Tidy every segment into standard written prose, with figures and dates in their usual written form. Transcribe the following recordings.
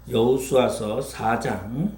여호수아서 4장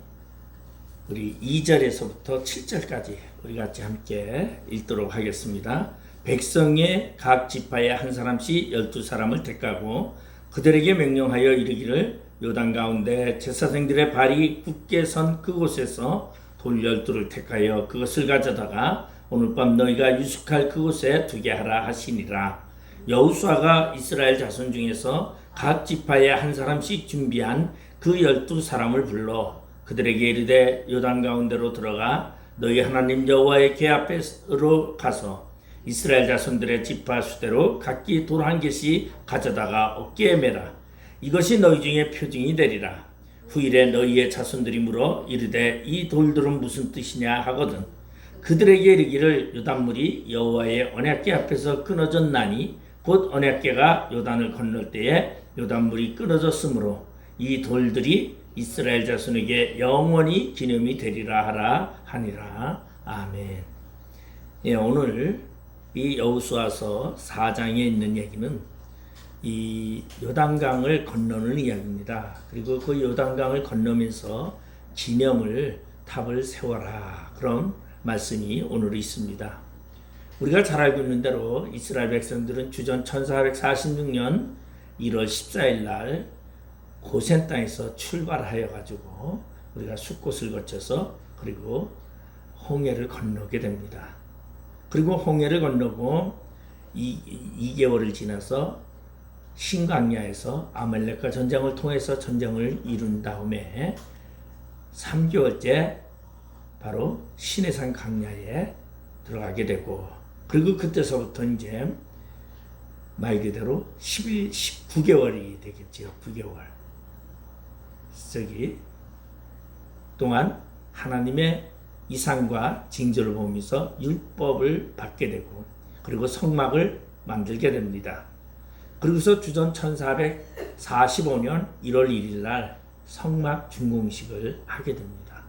우리 2절에서부터 7절까지 우리 같이 함께 읽도록 하겠습니다. 백성의 각 지파에 한 사람씩 12사람을 택하고 그들에게 명령하여 이르기를 요단 가운데 제사장들의 발이 굳게 선 그곳에서 돌 12를 택하여 그것을 가져다가 오늘 밤 너희가 유숙할 그곳에 두게 하라 하시니라. 여호수아가 이스라엘 자손 중에서 각 지파에 한 사람씩 준비한 그 12사람을 불러 그들에게 이르되 요단 가운데로 들어가 너희 하나님 여호와의 궤 앞으로 가서 이스라엘 자손들의 지파 수대로 각기 돌 한 개씩 가져다가 어깨에 매라. 이것이 너희 중에 표징이 되리라. 후일에 너희의 자손들이 물어 이르되 이 돌들은 무슨 뜻이냐 하거든 그들에게 이르기를 요단물이 여호와의 언약궤 앞에서 끊어졌나니 곧 언약궤가 요단을 건널 때에 요단물이 끊어졌으므로 이 돌들이 이스라엘 자손에게 영원히 기념이 되리라 하라 하니라. 아멘. 오늘 이 여호수아서 4장에 있는 얘기는 이 요단강을 건너는 이야기입니다. 그리고 그 요단강을 건너면서 기념을 탑을 세워라 그런 말씀이 오늘 있습니다. 우리가 잘 알고 있는 대로 이스라엘 백성들은 주전 1446년 1월 14일 날 고센 땅에서 출발하여 가지고 우리가 숫곳을 거쳐서 그리고 홍해를 건너게 됩니다. 그리고 홍해를 건너고 2개월을 지나서 신광야에서 아말렉과 전쟁을 통해서 전쟁을 이룬 다음에 3개월째 바로 시내산 광야에 들어가게 되고 그리고 그때서부터 이제 말 그대로 19개월이 되겠죠. 9개월. 저기 동안 하나님의 이상과 징조를 보면서 율법을 받게 되고 그리고 성막을 만들게 됩니다. 그리고서 주전 1445년 1월 1일 날 성막 준공식을 하게 됩니다.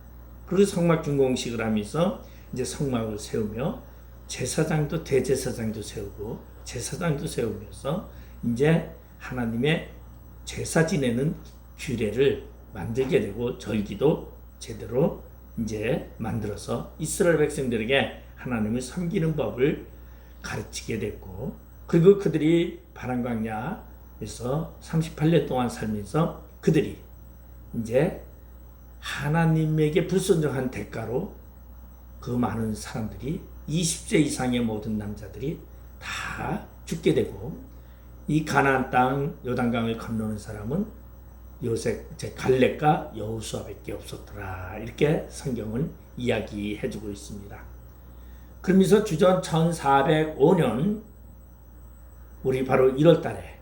그리고 성막 준공식을 하면서 이제 성막을 세우며 제사장도 대제사장도 세우고 제사장도 세우면서 이제 하나님의 제사 지내는 규례를 만들게 되고 절기도 제대로 이제 만들어서 이스라엘 백성들에게 하나님을 섬기는 법을 가르치게 됐고 그리고 그들이 바람광야에서 38년 동안 살면서 그들이 이제 하나님에게 불순종한 대가로 그 많은 사람들이 20세 이상의 모든 남자들이 다 죽게 되고 이 가나안 땅 요단강을 건너는 사람은 갈렙과 여호수아밖에 없었더라. 이렇게 성경은 이야기해주고 있습니다. 그러면서 주전 1405년 우리 바로 1월 달에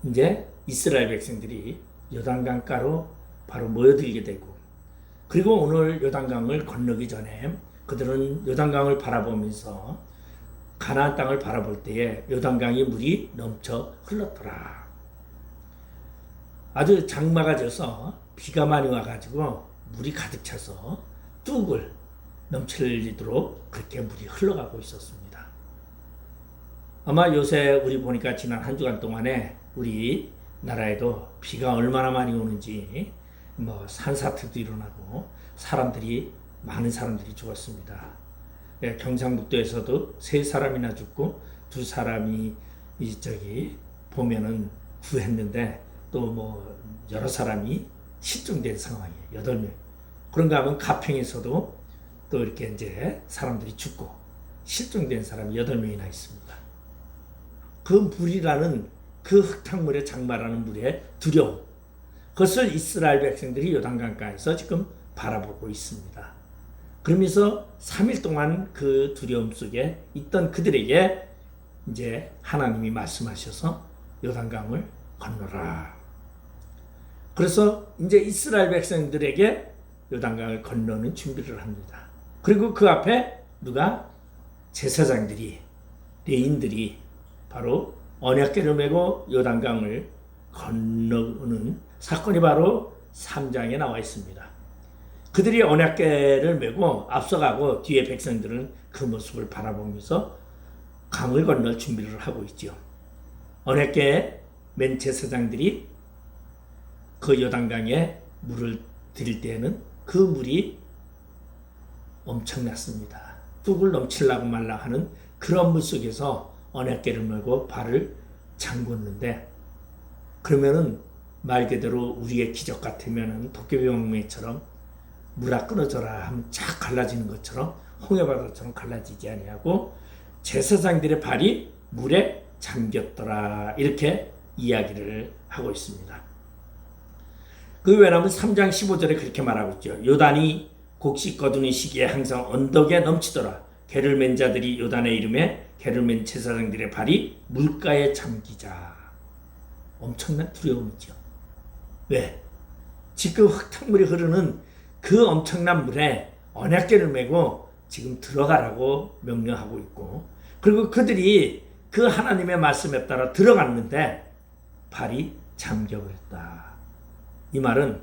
이제 이스라엘 백성들이 요단강가로 바로 모여들게 되고 그리고 오늘 요단강을 건너기 전에 그들은 요단강을 바라보면서 가나안 땅을 바라볼 때에 요단강이 물이 넘쳐 흘렀더라. 아주 장마가 져서 비가 많이 와가지고 물이 가득 차서 뚝을 넘칠리도록 그렇게 물이 흘러가고 있었습니다. 아마 요새 우리 보니까 지난 한 주간 동안에 우리 나라에도 비가 얼마나 많이 오는지 산사태도 일어나고 많은 사람들이 죽었습니다. 경상북도에서도 3사람이나 죽고 2사람이 보면은 구했는데 또 여러 사람이 실종된 상황이에요. 8명. 그런가 하면 가평에서도 또 이렇게 이제 사람들이 죽고 실종된 사람이 8명이나 있습니다. 그 물이라는 그 흙탕물의 장마라는 물의 두려움. 그것을 이스라엘 백성들이 요단강가에서 지금 바라보고 있습니다. 그러면서 3일 동안 그 두려움 속에 있던 그들에게 이제 하나님이 말씀하셔서 요단강을 건너라. 그래서 이제 이스라엘 백성들에게 요단강을 건너는 준비를 합니다. 그리고 그 앞에 누가? 제사장들이, 레인들이 바로 언약궤를 메고 요단강을 건너는 사건이 바로 3장에 나와 있습니다. 그들이 언약궤를 메고 앞서가고 뒤에 백성들은 그 모습을 바라보면서 강을 건널 준비를 하고 있죠. 언약궤 맨 제사장들이 그 요단강에 물을 들일 때에는 그 물이 엄청났습니다. 뚝을 넘치려고 말라 하는 그런 물 속에서 언약궤를 메고 발을 잠궜는데, 그러면은 말 그대로 우리의 기적 같으면은 도깨비방맹이처럼 물아 끊어져라 하면 쫙 갈라지는 것처럼 홍해바다처럼 갈라지지 아니하고 제사장들의 발이 물에 잠겼더라, 이렇게 이야기를 하고 있습니다. 그 왜냐하면 3장 15절에 그렇게 말하고 있죠. 요단이 곡식 거두는 시기에 항상 언덕에 넘치더라. 개를 맨 자들이 요단의 이름에 개를 맨 제사장들의 발이 물가에 잠기자. 엄청난 두려움이죠. 왜? 지금 흙탕물이 흐르는 그 엄청난 물에 언약궤를 메고 지금 들어가라고 명령하고 있고, 그리고 그들이 그 하나님의 말씀에 따라 들어갔는데 발이 잠겨버렸다. 이 말은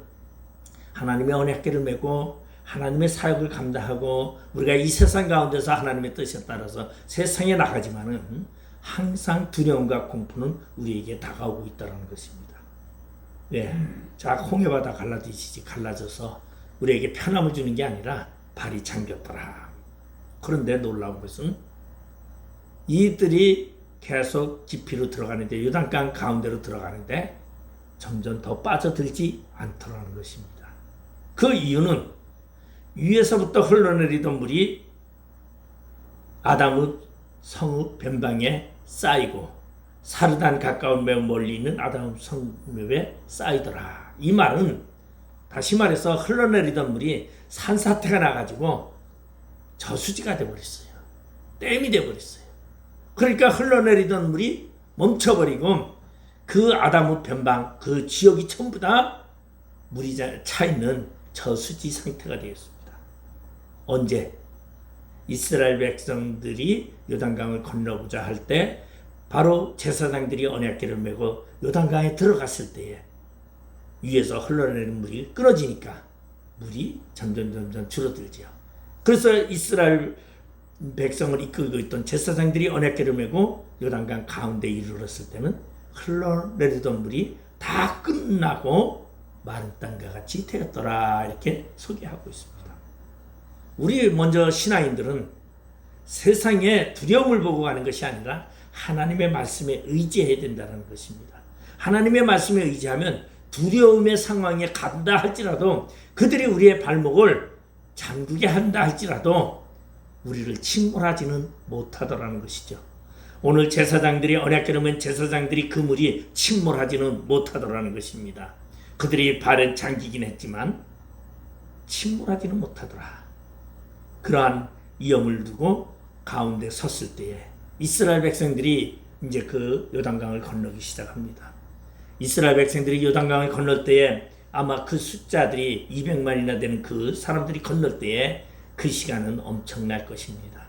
하나님의 언약궤를 메고 하나님의 사역을 감당하고 우리가 이 세상 가운데서 하나님의 뜻에 따라서 세상에 나가지만은 항상 두려움과 공포는 우리에게 다가오고 있다는 것입니다. 왜? 자, 홍해바다 갈라져서 우리에게 편함을 주는 게 아니라 발이 잠겼더라. 그런데 놀라운 것은 이들이 계속 깊이로 들어가는데, 요단강 가운데로 들어가는데 점점 더 빠져들지 않더라는 것입니다. 그 이유는 위에서부터 흘러내리던 물이 아담의 성읍 변방에 쌓이고 사르단 가까운 매우 멀리 있는 아담의 성읍에 쌓이더라. 이 말은 다시 말해서 흘러내리던 물이 산사태가 나가지고 저수지가 되어버렸어요. 댐이 되어버렸어요. 그러니까 흘러내리던 물이 멈춰버리고 그 아담의 변방, 그 지역이 전부 다 물이 차 있는 저수지 상태가 되었습니다. 언제? 이스라엘 백성들이 요단강을 건너보자 할 때, 바로 제사장들이 언약궤를 메고 요단강에 들어갔을 때에 위에서 흘러내리는 물이 끊어지니까 물이 점점 줄어들지요. 그래서 이스라엘 백성을 이끌고 있던 제사장들이 언약궤를 메고 요단강 가운데에 이르렀을 때는 흘러내리던 물이 다 끝나고 마른 땅과 같이 되었더라, 이렇게 소개하고 있습니다. 우리 먼저 신앙인들은 세상에 두려움을 보고 가는 것이 아니라 하나님의 말씀에 의지해야 된다는 것입니다. 하나님의 말씀에 의지하면 두려움의 상황에 간다 할지라도, 그들이 우리의 발목을 잠그게 한다 할지라도 우리를 침몰하지는 못하더라는 것이죠. 오늘 제사장들이 언약궤를 맨 제사장들이 그 물이 침몰하지는 못하더라는 것입니다. 그들이 발은 잠기긴 했지만 침몰하지는 못하더라. 그러한 위험을 두고 가운데 섰을 때에 이스라엘 백성들이 이제 그 요단강을 건너기 시작합니다. 이스라엘 백성들이 요단강을 건널 때에 아마 그 숫자들이 200만이나 되는 그 사람들이 건널 때에 그 시간은 엄청날 것입니다.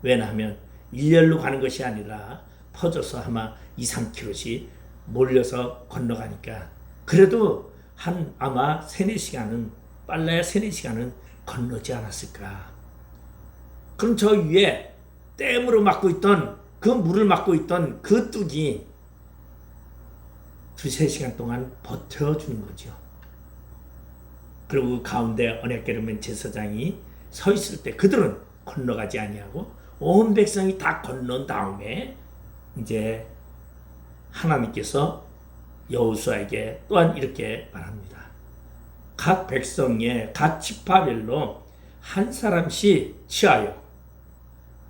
왜냐하면 일렬로 가는 것이 아니라 퍼져서 아마 2-3km씩 몰려서 건너가니까 그래도 아마 3-4시간은, 빨라야 3-4시간은 건너지 않았을까. 그럼 저 위에 댐으로 막고 있던, 그 물을 막고 있던 그 뚝이 2-3시간 동안 버텨주는 거죠. 그리고 가운데 언약궤를 맨 제사장이 서 있을 때 그들은 건너가지 아니하고 온 백성이 다 건넌 다음에 이제 하나님께서 여호수아에게 또한 이렇게 말합니다. 각 백성의 각 지파별로 한 사람씩 취하여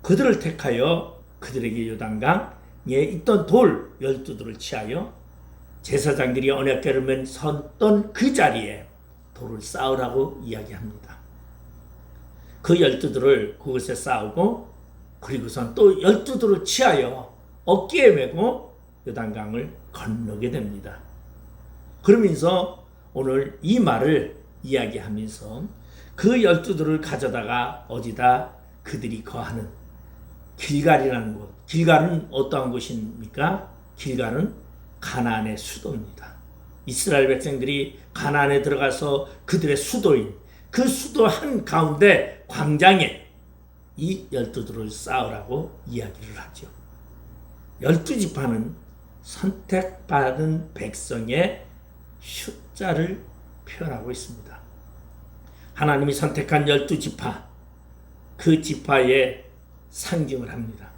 그들을 택하여 그들에게 요단강에 있던 돌 12돌을 취하여 제사장들이 언약궤를 맨 섰던 그 자리에 돌을 쌓으라고 이야기합니다. 그 12돌을 그곳에 쌓고 그리고선 또 12돌을 취하여 어깨에 메고 요단강을 건너게 됩니다. 그러면서 오늘 이 말을 이야기하면서 그 12돌을 가져다가 어디다 그들이 거하는 길갈이라는 곳. 길갈은 어떠한 곳입니까? 길갈은 가나안의 수도입니다. 이스라엘 백성들이 가나안에 들어가서 그들의 수도인 그 수도 한가운데 광장에 이 12돌을 쌓으라고 이야기를 하죠. 12지파는 선택받은 백성의 숫자를 표현하고 있습니다. 하나님이 선택한 12지파, 그 지파의 상징을 합니다.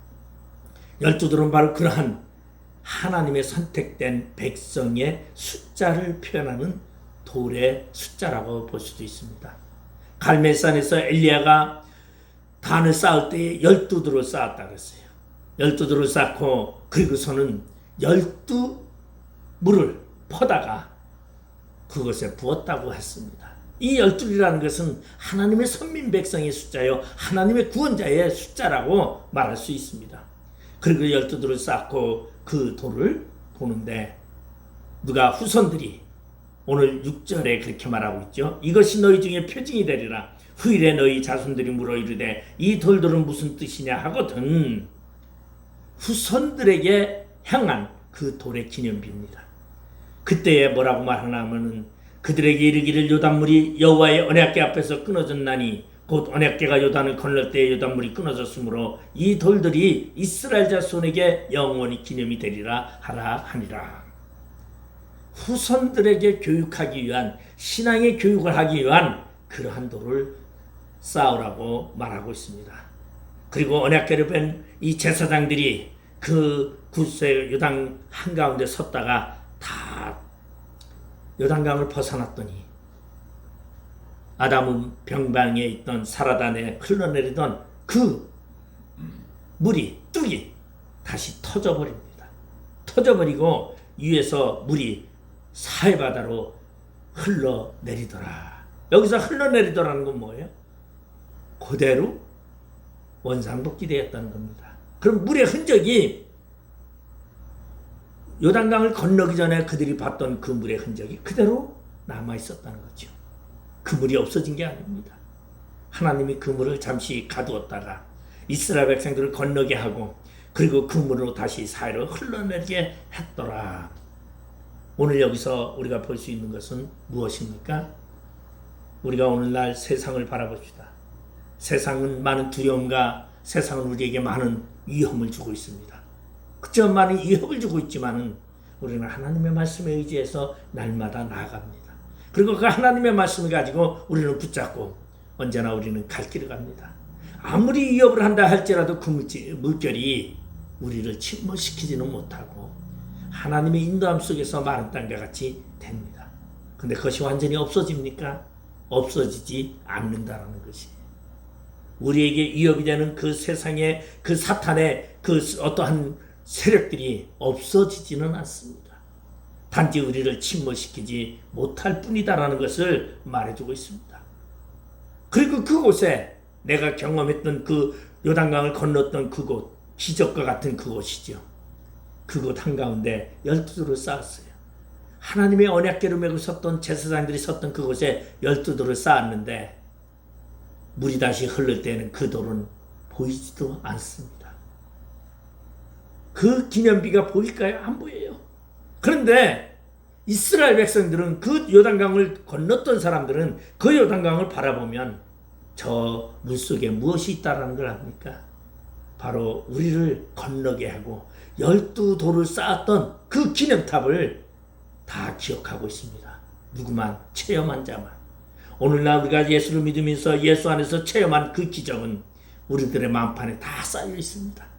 12돌은 바로 그러한 하나님의 선택된 백성의 숫자를 표현하는 돌의 숫자라고 볼 수도 있습니다. 갈멜산에서 엘리야가 단을 쌓을 때에 12돌을 쌓았다 그랬어요. 12돌을 쌓고 그리고서는 12물을 퍼다가 그것에 부었다고 했습니다. 이 12이라는 것은 하나님의 선민 백성의 숫자요, 하나님의 구원자의 숫자라고 말할 수 있습니다. 그리고 12돌을 쌓고 그 돌을 보는데 누가 후손들이 오늘 6절에 그렇게 말하고 있죠. 이것이 너희 중에 표징이 되리라. 후일에 너희 자손들이 물어 이르되 이 돌들은 무슨 뜻이냐 하거든. 후손들에게 향한 그 돌의 기념비입니다. 그때에 뭐라고 말하나 하면은 그들에게 이르기를 요단물이 여호와의 언약궤 앞에서 끊어졌나니 곧 언약궤가 요단을 건널 때에 요단물이 끊어졌으므로 이 돌들이 이스라엘 자손에게 영원히 기념이 되리라 하라 하니라. 후손들에게 교육하기 위한, 신앙의 교육을 하기 위한 그러한 돌을 쌓으라고 말하고 있습니다. 그리고 언약궤를 뺀 이 제사장들이 그 구세 요단 한가운데 섰다가 다 요단강을 벗어났더니 아담은 병방에 있던 사라단에 흘러내리던 그 물이, 뚝이 다시 터져버립니다. 터져버리고 위에서 물이 사해바다로 흘러내리더라. 여기서 흘러내리더라는 건 뭐예요? 그대로 원상복귀 되었다는 겁니다. 그럼 물의 흔적이 요단강을 건너기 전에 그들이 봤던 그 물의 흔적이 그대로 남아있었다는 거죠. 그 물이 없어진 게 아닙니다. 하나님이 그 물을 잠시 가두었다가 이스라엘 백성들을 건너게 하고 그리고 그 물로 다시 사해로 흘러내리게 했더라. 오늘 여기서 우리가 볼 수 있는 것은 무엇입니까? 우리가 오늘날 세상을 바라봅시다. 세상은 많은 두려움과 세상은 우리에게 많은 위험을 주고 있습니다. 그저 많은 위협을 주고 있지만은 우리는 하나님의 말씀에 의지해서 날마다 나아갑니다. 그리고 그 하나님의 말씀을 가지고 우리는 붙잡고 언제나 우리는 갈 길을 갑니다. 아무리 위협을 한다 할지라도 그 물결이 우리를 침몰시키지는 못하고 하나님의 인도함 속에서 마른 땅과 같이 됩니다. 근데 그것이 완전히 없어집니까? 없어지지 않는다라는 것이에요. 우리에게 위협이 되는 그 세상의 그 사탄의 그 어떠한 세력들이 없어지지는 않습니다. 단지 우리를 침몰시키지 못할 뿐이다라는 것을 말해주고 있습니다. 그리고 그곳에 내가 경험했던 그 요단강을 건넜던 그곳, 기적과 같은 그곳이죠. 그곳 한가운데 12돌을 쌓았어요. 하나님의 언약궤를 메고 섰던 제사장들이 섰던 그곳에 12돌을 쌓았는데 물이 다시 흐를 때는 그 돌은 보이지도 않습니다. 그 기념비가 보일까요? 안 보여요. 그런데 이스라엘 백성들은 그 요단강을 건넜던 사람들은 그 요단강을 바라보면 저 물속에 무엇이 있다는 걸 압니까? 바로 우리를 건너게 하고 12돌을 쌓았던 그 기념탑을 다 기억하고 있습니다. 누구만? 체험한 자만. 오늘날 우리가 예수를 믿으면서 예수 안에서 체험한 그 기적은 우리들의 마음판에 다 쌓여 있습니다.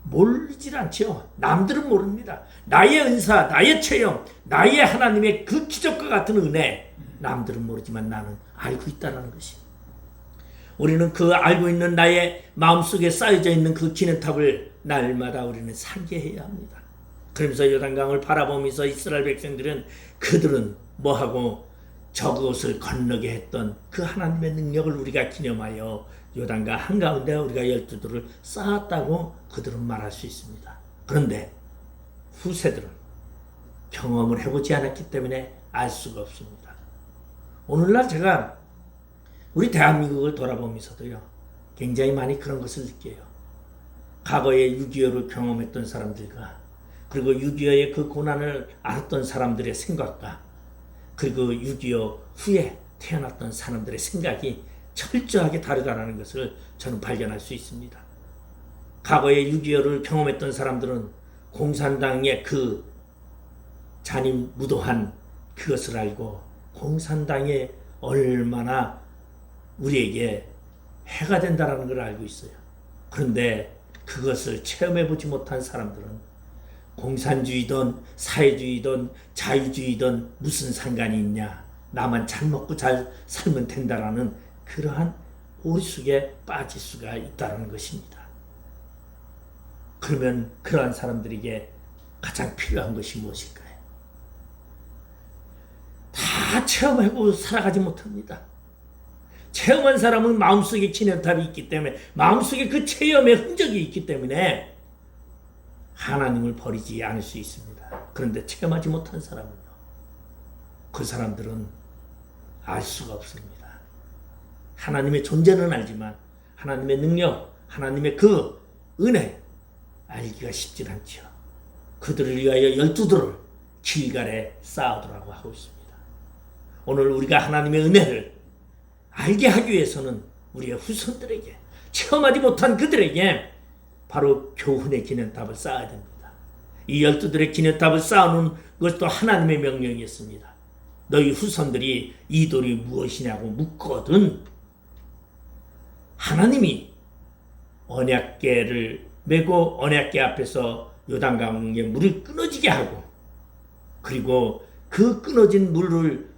모르질 않죠. 남들은 모릅니다. 나의 은사, 나의 체험, 나의 하나님의 그 기적과 같은 은혜, 남들은 모르지만 나는 알고 있다는 것입니다. 우리는 그 알고 있는 나의 마음속에 쌓여져 있는 그 기념탑을 날마다 우리는 상기해야 합니다. 그러면서 요단강을 바라보면서 이스라엘 백성들은 그들은 뭐하고 저곳을 건너게 했던 그 하나님의 능력을 우리가 기념하여 요단강 한가운데 우리가 12돌을 쌓았다고 그들은 말할 수 있습니다. 그런데 후세들은 경험을 해보지 않았기 때문에 알 수가 없습니다. 오늘날 제가 우리 대한민국을 돌아보면서도요, 굉장히 많이 그런 것을 느껴요. 과거에 6.25를 경험했던 사람들과 그리고 6.25의 그 고난을 알았던 사람들의 생각과 그리고 6.25 후에 태어났던 사람들의 생각이 철저하게 다르다는 것을 저는 발견할 수 있습니다. 과거에 6.25를 경험했던 사람들은 공산당의 그 잔인무도한 그것을 알고 공산당에 얼마나 우리에게 해가 된다는 걸 알고 있어요. 그런데 그것을 체험해보지 못한 사람들은 공산주의든 사회주의든 자유주의든 무슨 상관이 있냐, 나만 잘 먹고 잘 살면 된다라는 그러한 오리 속에 빠질 수가 있다는 것입니다. 그러면 그러한 사람들에게 가장 필요한 것이 무엇일까요? 다 체험하고 살아가지 못합니다. 체험한 사람은 마음속에 기념탑이 있기 때문에, 마음속에 그 체험의 흔적이 있기 때문에 하나님을 버리지 않을 수 있습니다. 그런데 체험하지 못한 사람은요, 그 사람들은 알 수가 없습니다. 하나님의 존재는 알지만 하나님의 능력, 하나님의 그 은혜 알기가 쉽지 않죠. 그들을 위하여 12돌을 길갈에 쌓아두라고 하고 있습니다. 오늘 우리가 하나님의 은혜를 알게 하기 위해서는 우리의 후손들에게, 체험하지 못한 그들에게 바로 교훈의 기념탑을 쌓아야 됩니다. 이 12들의 기념탑을 쌓아놓은 것도 하나님의 명령이었습니다. 너희 후손들이 이 돌이 무엇이냐고 묻거든 하나님이 언약궤를 메고 언약궤 앞에서 요단강의 물을 끊어지게 하고, 그리고 그 끊어진 물을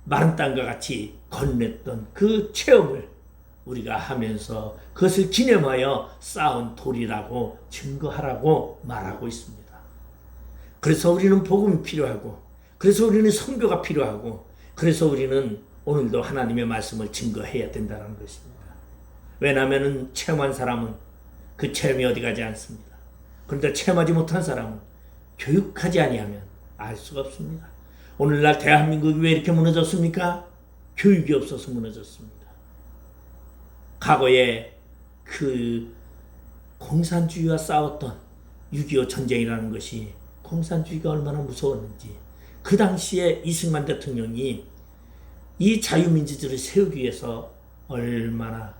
마른 땅과 같이 건넸던 그 체험을 우리가 하면서 그것을 기념하여 쌓은 돌이라고 증거하라고 말하고 있습니다. 그래서 우리는 복음이 필요하고, 그래서 우리는 선교가 필요하고, 그래서 우리는 오늘도 하나님의 말씀을 증거해야 된다는 것입니다. 왜냐하면 체험한 사람은 그 체험이 어디 가지 않습니다. 그런데 체험하지 못한 사람은 교육하지 아니하면 알 수가 없습니다. 오늘날 대한민국이 왜 이렇게 무너졌습니까? 교육이 없어서 무너졌습니다. 과거에 그 공산주의와 싸웠던 6.25 전쟁이라는 것이 공산주의가 얼마나 무서웠는지, 그 당시에 이승만 대통령이 이 자유민주주의를 세우기 위해서 얼마나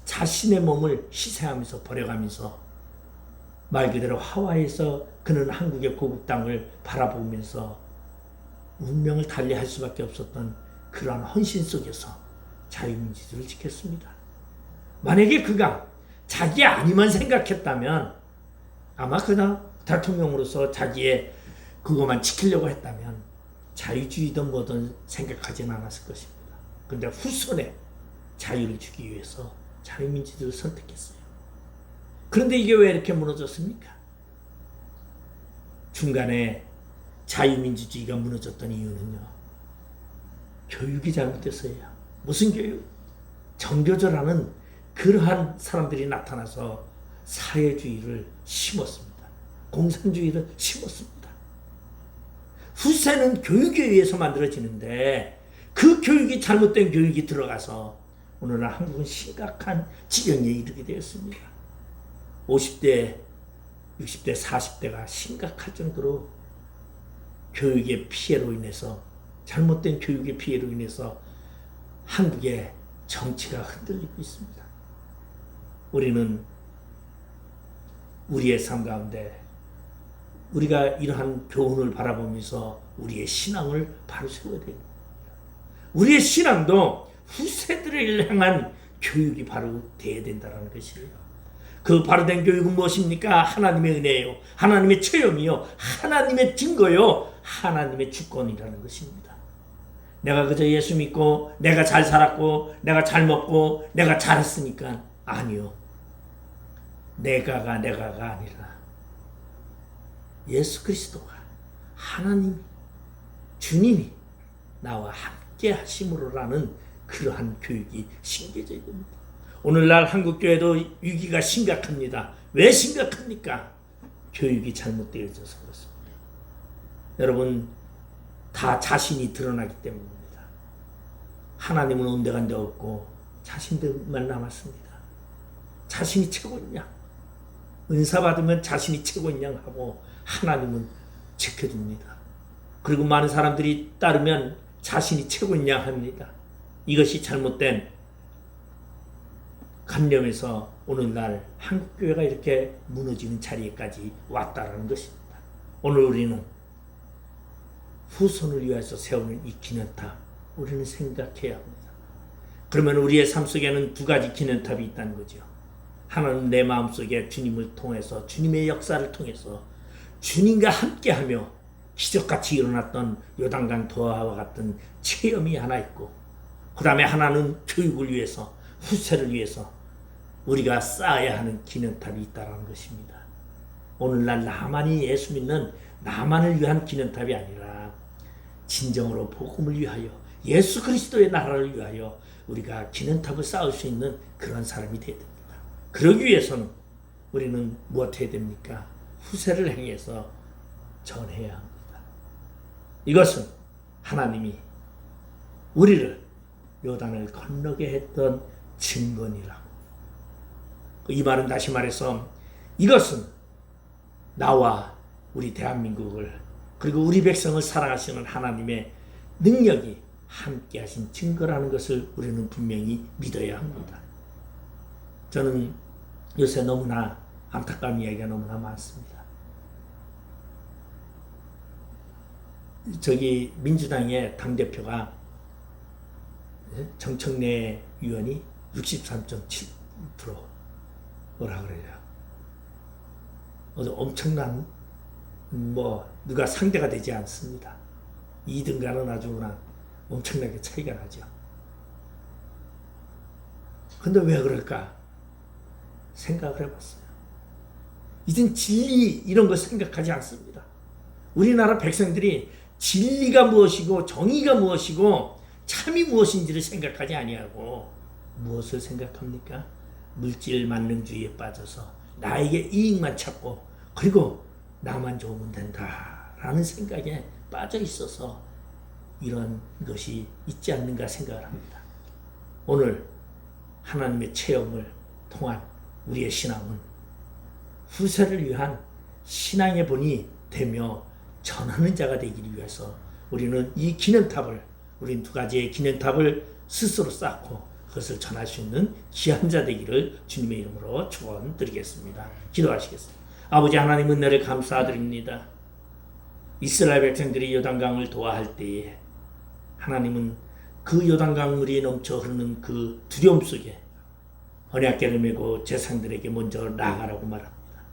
자신의 몸을 희생하면서 버려가면서, 말 그대로 하와이에서 그는 한국의 고국 땅을 바라보면서 운명을 달리할 수밖에 없었던 그러한 헌신 속에서 자유민주주의를 지켰습니다. 만약에 그가 자기 아니만 생각했다면, 아마 그냥 대통령으로서 자기의 그것만 지키려고 했다면 자유주의든 뭐든 생각하지는 않았을 것입니다. 그런데 후손에 자유를 주기 위해서 자유민주주의를 선택했어요. 그런데 이게 왜 이렇게 무너졌습니까? 중간에 자유민주주의가 무너졌던 이유는요, 교육이 잘못됐어요. 무슨 교육? 정교조라는 그러한 사람들이 나타나서 사회주의를 심었습니다. 공산주의를 심었습니다. 후세는 교육에 의해서 만들어지는데, 그 교육이 잘못된 교육이 들어가서 오늘날 한국은 심각한 지경에 이르게 되었습니다. 50대, 60대, 40대가 심각할 정도로 교육의 피해로 인해서, 잘못된 교육의 피해로 인해서 한국의 정치가 흔들리고 있습니다. 우리는 우리의 삶 가운데 우리가 이러한 교훈을 바라보면서 우리의 신앙을 바로 세워야 됩니다. 우리의 신앙도 후세들을 향한 교육이 바로 되어야 된다는 것이에요. 그 바로된 교육은 무엇입니까? 하나님의 은혜요, 하나님의 체험이요, 하나님의 증거요, 하나님의 주권이라는 것입니다. 내가 그저 예수 믿고 내가 잘 살았고 내가 잘 먹고 내가 잘했으니까, 아니요. 내가가 아니라 예수 그리스도가, 하나님이, 주님이 나와 함께 하심으로라는 그러한 교육이 심겨져야 됩니다. 오늘날 한국교회도 위기가 심각합니다. 왜 심각합니까? 교육이 잘못되어져서 그렇습니다. 여러분, 다 자신이 드러나기 때문입니다. 하나님은 온데간데 없고 자신들만 남았습니다. 자신이 최고인 양, 은사 받으면 자신이 최고인 양 하고 하나님은 지켜줍니다. 그리고 많은 사람들이 따르면 자신이 최고인 양 합니다. 이것이 잘못된 관념에서 오늘날 한국교회가 이렇게 무너지는 자리에까지 왔다는 것입니다. 오늘 우리는 후손을 위해서 세우는 이 기념탑, 우리는 생각해야 합니다. 그러면 우리의 삶 속에는 두 가지 기념탑이 있다는 거죠. 하나는 내 마음속에 주님을 통해서, 주님의 역사를 통해서 주님과 함께하며 기적같이 일어났던 요단강 도하와 같은 체험이 하나 있고, 그 다음에 하나는 교육을 위해서, 후세를 위해서 우리가 쌓아야 하는 기념탑이 있다는 것입니다. 오늘날 나만이 예수 믿는 나만을 위한 기념탑이 아니라 진정으로 복음을 위하여, 예수 그리스도의 나라를 위하여 우리가 기념탑을 쌓을 수 있는 그런 사람이 되어야 됩니다. 그러기 위해서는 우리는 무엇 해야 됩니까? 후세를 행해서 전해야 합니다. 이것은 하나님이 우리를 요단을 건너게 했던 증거니라고. 이 말은 다시 말해서 이것은 나와 우리 대한민국을, 그리고 우리 백성을 사랑하시는 하나님의 능력이 함께 하신 증거라는 것을 우리는 분명히 믿어야 합니다. 저는 요새 너무나 안타까운 이야기가 너무나 많습니다. 저기 민주당의 당대표가 정청래 의원이 63.7% 뭐라 그래요. 엄청난 누가 상대가 되지 않습니다. 2등과는 아주 그냥 엄청나게 차이가 나죠. 근데 왜 그럴까? 생각을 해봤어요. 이젠 진리 이런 거 생각하지 않습니다. 우리나라 백성들이 진리가 무엇이고 정의가 무엇이고 참이 무엇인지를 생각하지 아니하고 무엇을 생각합니까? 물질 만능주의에 빠져서 나에게 이익만 찾고 그리고 나만 좋으면 된다라는 생각에 빠져 있어서 이런 것이 있지 않는가 생각을 합니다. 오늘 하나님의 체험을 통한 우리의 신앙은 후세를 위한 신앙의 본이 되며 전하는 자가 되기 위해서 우리는 이 기념탑을, 우린 두 가지의 기념탑을 스스로 쌓고 그것을 전할 수 있는 귀한 자 되기를 주님의 이름으로 축원드리겠습니다. 기도하시겠습니다. 아버지 하나님, 은혜를 감사드립니다. 이스라엘 백성들이 요단강을 도하할 때에 하나님은 그 요단강물이 넘쳐 흐르는 그 두려움 속에 언약궤를 메고 제사장들에게 먼저 나아가라고 말합니다.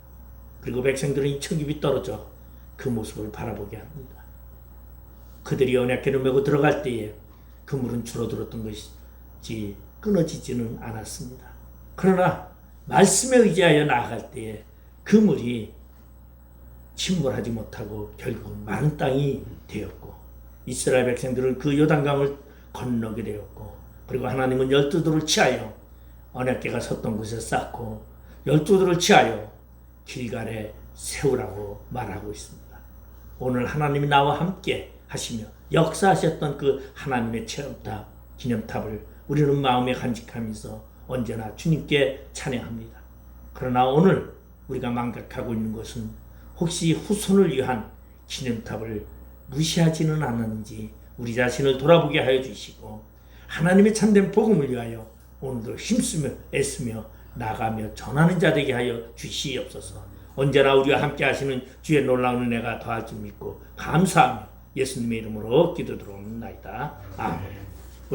그리고 백성들은 청깁이 떨어져 그 모습을 바라보게 합니다. 그들이 언약궤를 메고 들어갈 때에 그 물은 줄어들었던 것이지 끊어지지는 않았습니다. 그러나 말씀에 의지하여 나아갈 때에 그 물이 침몰하지 못하고 결국은 마른 땅이 되었고, 이스라엘 백성들은 그 요단강을 건너게 되었고, 그리고 하나님은 12돌을 취하여 언약궤가 섰던 곳에 쌓고 12돌을 취하여 길갈에 세우라고 말하고 있습니다. 오늘 하나님이 나와 함께 하시며 역사하셨던 그 하나님의 체험탑, 기념탑을 우리는 마음에 간직하면서 언제나 주님께 찬양합니다. 그러나 오늘 우리가 망각하고 있는 것은 혹시 후손을 위한 기념탑을 무시하지는 않았는지 우리 자신을 돌아보게 하여 주시고, 하나님의 참된 복음을 위하여 오늘도 힘쓰며 애쓰며 나가며 전하는 자 되게 하여 주시옵소서. 언제나 우리와 함께 하시는 주의 놀라운 은혜가 더할 줄 믿고 감사하며 예수님의 이름으로 기도드리옵나이다. 아멘.